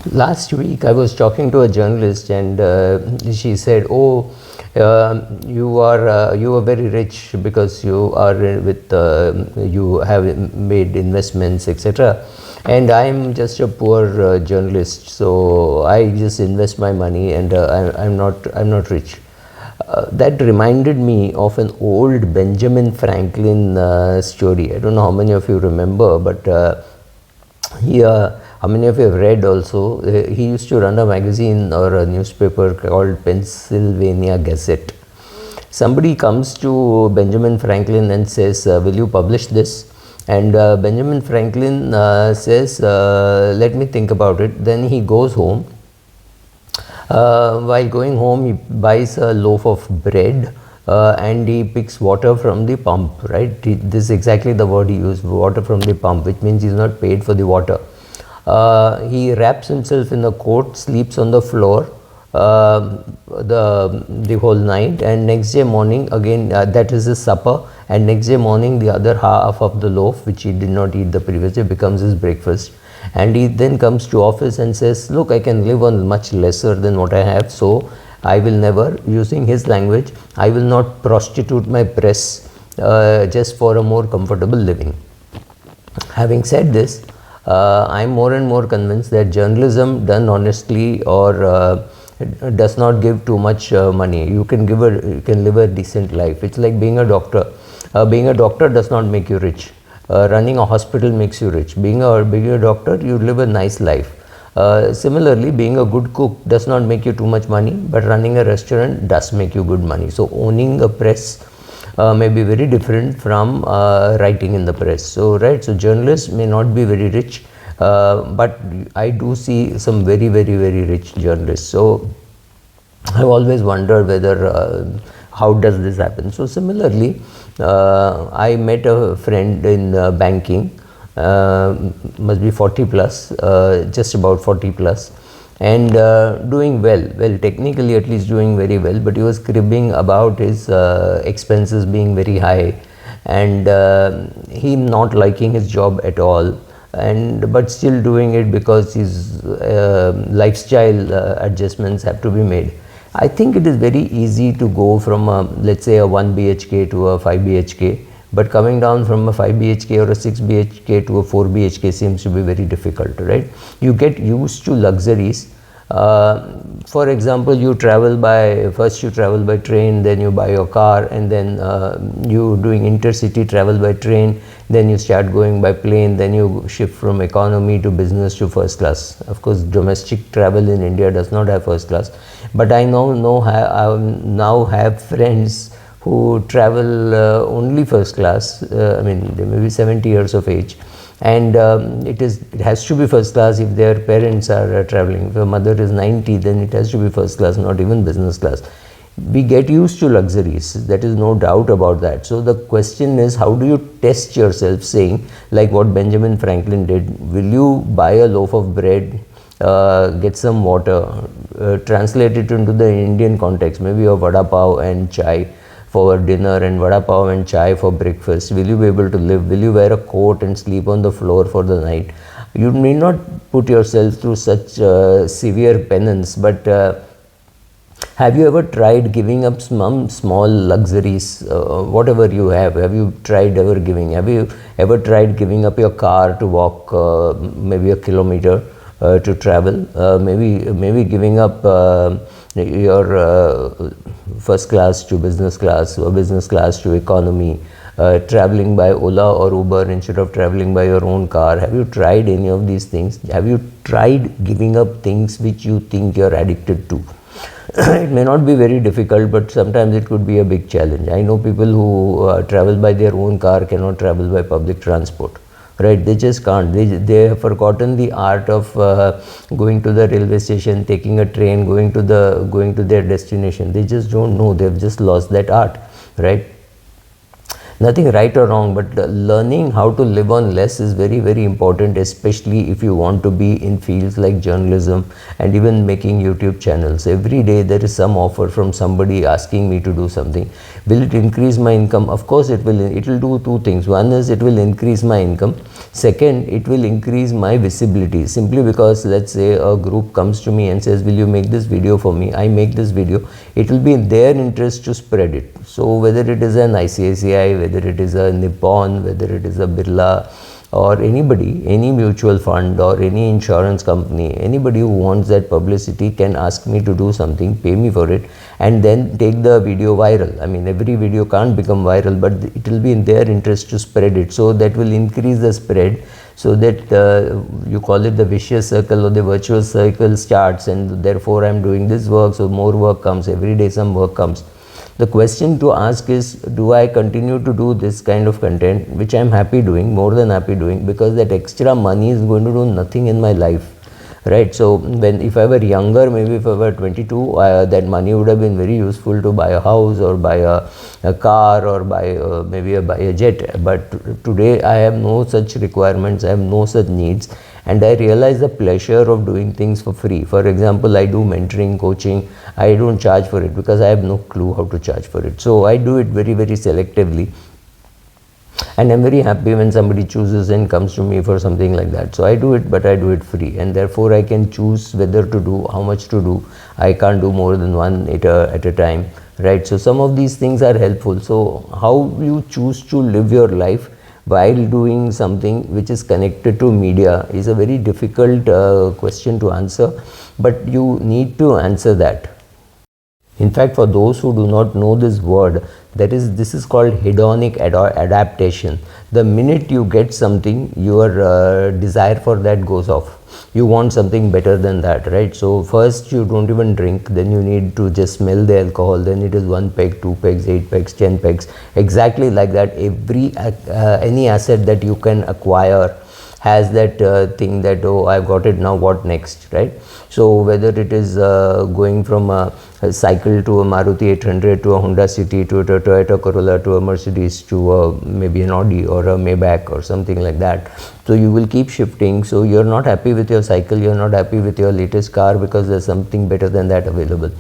Last week I was talking to a journalist, and she said, "Oh, you are very rich because you are with you have made investments, etc. And I am just a poor journalist, so I just invest my money, and I'm not rich." That reminded me of an old Benjamin Franklin story. I don't know how many of you remember, but he, how many of you have read also? He used to run a magazine or a newspaper called Pennsylvania Gazette. Somebody comes to Benjamin Franklin and says, "Will you publish this?" And Benjamin Franklin says, "Let me think about it." Then he goes home. While going home, he buys a loaf of bread and he picks water from the pump, right? This is exactly the word he used, water from the pump, which means he's not paid for the water. He wraps himself in a coat, sleeps on the floor the whole night, and next day morning again, that is his supper, and next day morning the other half of the loaf, which he did not eat the previous day, becomes his breakfast. And he then comes to office and says, "Look, I can live on much lesser than what I have, so I will never," using his language, "I will not prostitute my press just for a more comfortable living." Having said this, I am more and more convinced that journalism done honestly or does not give too much money. You can live a decent life. It's like being a doctor. Being a doctor does not make you rich. Running a hospital makes you rich. Being a doctor, you live a nice life. Similarly, being a good cook does not make you too much money, but running a restaurant does make you good money. So owning a press may be very different from writing in the press. So journalists may not be very rich, but I do see some very rich journalists. So I always wonder whether how does this happen. So similarly, I met a friend in banking, must be 40 plus, just about 40 plus, and doing well, technically at least doing very well, but he was cribbing about his expenses being very high, and he not liking his job at all, and but still doing it because his lifestyle adjustments have to be made. I think it is very easy to go from let's say a 1 BHK to a 5 BHK, but coming down from a 5 BHK or a 6 BHK to a 4 BHK seems to be very difficult, right? You get used to luxuries. For example, first you travel by train, then you buy your car, and then you doing intercity travel by train, then you start going by plane, then you shift from economy to business to first class. Of course, domestic travel in India does not have first class, but I now have friends who travel only first class. I mean, they may be 70 years of age, and it has to be first class if their parents are traveling. If a mother is 90, then it has to be first class, not even business class. We get used to luxuries, that is no doubt about that. So the question is, how do you test yourself, saying like what Benjamin Franklin did? Will you buy a loaf of bread, get some water, translate it into the Indian context, maybe a vada pav and chai for dinner and vada pav and chai for breakfast? Will you be able to live? Will you wear a coat and sleep on the floor for the night? You may not put yourself through such severe penance, but have you ever tried giving up some small luxuries, whatever you have? Have you tried ever giving? Have you ever tried giving up your car to walk maybe a kilometer to travel? Maybe giving up your first class to business class, or business class to economy, traveling by Ola or Uber instead of traveling by your own car. Have you tried any of these things? Have you tried giving up things which you think you're addicted to? It may not be very difficult, but sometimes it could be a big challenge. I know people who travel by their own car cannot travel by public transport, right? They just can't. They have forgotten the art of going to the railway station, taking a train, going to their destination. They just don't know. They've just lost that art, right? Nothing right or wrong, but learning how to live on less is very, very important, especially if you want to be in fields like journalism and even making YouTube channels. Every day there is some offer from somebody asking me to do something. Will it increase my income? Of course it will. It will do two things. One is it will increase my income. Second, it will increase my visibility, simply because let's say a group comes to me and says, will you make this video for me? I make this video. It will be in their interest to spread it. So whether it is an ICICI, whether it is a Nippon, whether it is a Birla, or anybody, any mutual fund or any insurance company, anybody who wants that publicity can ask me to do something, pay me for it, and then take the video viral. I mean, every video can't become viral, but it will be in their interest to spread it. So that will increase the spread, so that you call it the vicious circle or the virtuous circle starts, and therefore I'm doing this work, so more work comes, every day some work comes. The question to ask is, do I continue to do this kind of content, which I'm happy doing, more than happy doing, because that extra money is going to do nothing in my life, right? So if I were younger, maybe if I were 22, that money would have been very useful to buy a house or buy a car or buy a jet. But today I have no such requirements, I have no such needs, and I realize the pleasure of doing things for free. For example, I do mentoring, coaching. I don't charge for it because I have no clue how to charge for it. So I do it very, very selectively. And I'm very happy when somebody chooses and comes to me for something like that. So I do it, but I do it free, and therefore I can choose whether to do, how much to do. I can't do more than one at a time, right? So some of these things are helpful. So how you choose to live your life while doing something which is connected to media is a very difficult question to answer, but you need to answer that. In fact, for those who do not know this word, this is called hedonic adaptation. The minute you get something, your desire for that goes off. You want something better than that, right? So first you don't even drink, then you need to just smell the alcohol, then it is 1 peg, 2 pegs, 8 pegs, 10 pegs, exactly like that. Any asset that you can acquire has that thing that, oh, I've got it, now what next, right? So whether it is going from a cycle to a Maruti 800 to a Honda City to a Toyota Corolla to a Mercedes to maybe an Audi or a Maybach or something like that. So you will keep shifting. So you're not happy with your cycle, you're not happy with your latest car because there's something better than that available.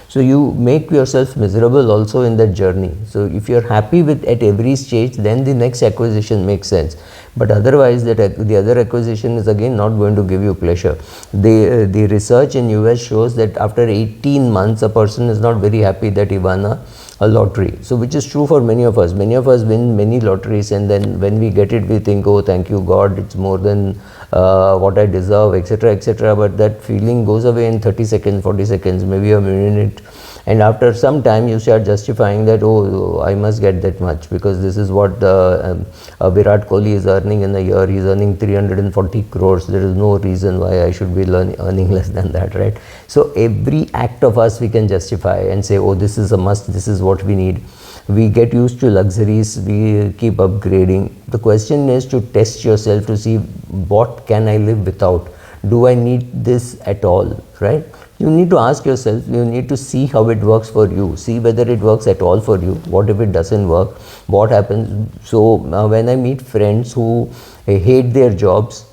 So you make yourself miserable also in that journey. So if you're happy with at every stage, then the next acquisition makes sense. But otherwise, the other acquisition is again not going to give you pleasure. The research in US shows that after 18 months, a person is not very happy that he won a lottery. So which is true for many of us. Many of us win many lotteries, and then when we get it, we think, oh, thank you God, it's more than what I deserve, etc., etc. But that feeling goes away in 30 seconds, 40 seconds, maybe a minute. And after some time, you start justifying that, oh, I must get that much because this is what Virat Kohli is earning in a year. He's earning 340 crores. There is no reason why I should be earning less than that, right? So every act of us we can justify and say, oh, this is a must, this is what we need. We get used to luxuries, we keep upgrading. The question is to test yourself to see, what can I live without? Do I need this at all, right? You need to ask yourself, you need to see how it works for you, see whether it works at all for you. What if it doesn't work? What happens? So when I meet friends who hate their jobs,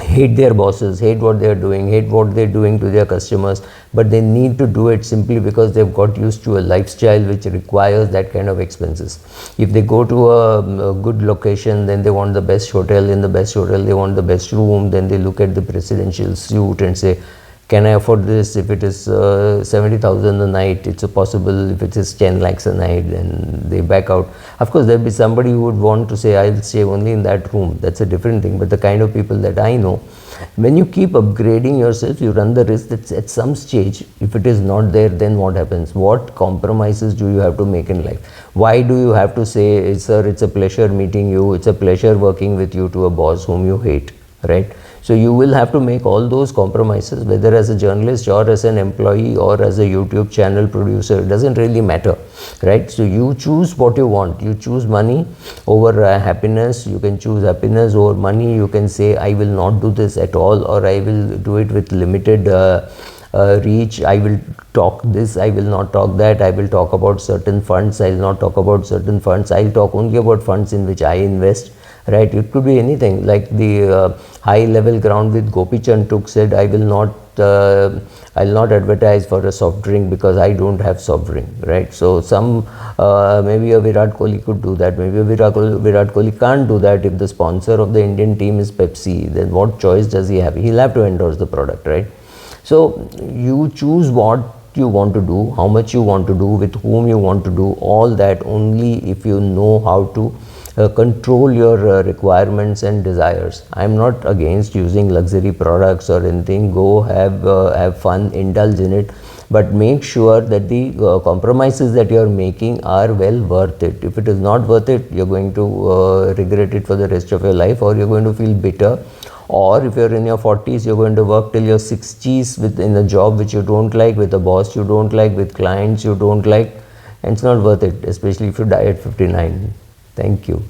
hate their bosses, hate what they are doing, hate what they're doing to their customers, but they need to do it simply because they've got used to a lifestyle which requires that kind of expenses. If they go to a good location, then they want the best hotel. In the best hotel, they want the best room. Then they look at the presidential suite and say, can I afford this? If it is 70,000 a night, it's possible. If it is 10 lakhs a night, then they back out. Of course, there'll be somebody who would want to say, I'll stay only in that room. That's a different thing. But the kind of people that I know, when you keep upgrading yourself, you run the risk that at some stage, if it is not there, then what happens? What compromises do you have to make in life? Why do you have to say, sir, it's a pleasure meeting you, it's a pleasure working with you, to a boss whom you hate, right? So you will have to make all those compromises, whether as a journalist or as an employee or as a YouTube channel producer. It doesn't really matter, right? So you choose what you want. You choose money over happiness. You can choose happiness over money. You can say, I will not do this at all, or I will do it with limited reach. I will talk this, I will not talk that, I will talk about certain funds, I will not talk about certain funds, I will talk only about funds in which I invest, right? It could be anything, like the high level ground with Gopi Chand took said, I will not advertise for a soft drink because I don't have soft drink, right? So some maybe a Virat Kohli could do that, maybe a Virat Kohli can't do that. If the sponsor of the Indian team is Pepsi, then what choice does he have? He'll have to endorse the product, right? So you choose what you want to do, how much you want to do, with whom you want to do, all that only if you know how to control your requirements and desires. I am not against using luxury products or anything. Go have fun, indulge in it, but make sure that the compromises that you are making are well worth it. If it is not worth it, you're going to regret it for the rest of your life, or you're going to feel bitter. Or if you're in your 40s, you're going to work till your 60s in a job which you don't like, with a boss you don't like, with clients you don't like, and it's not worth it, especially if you die at 59. Thank you.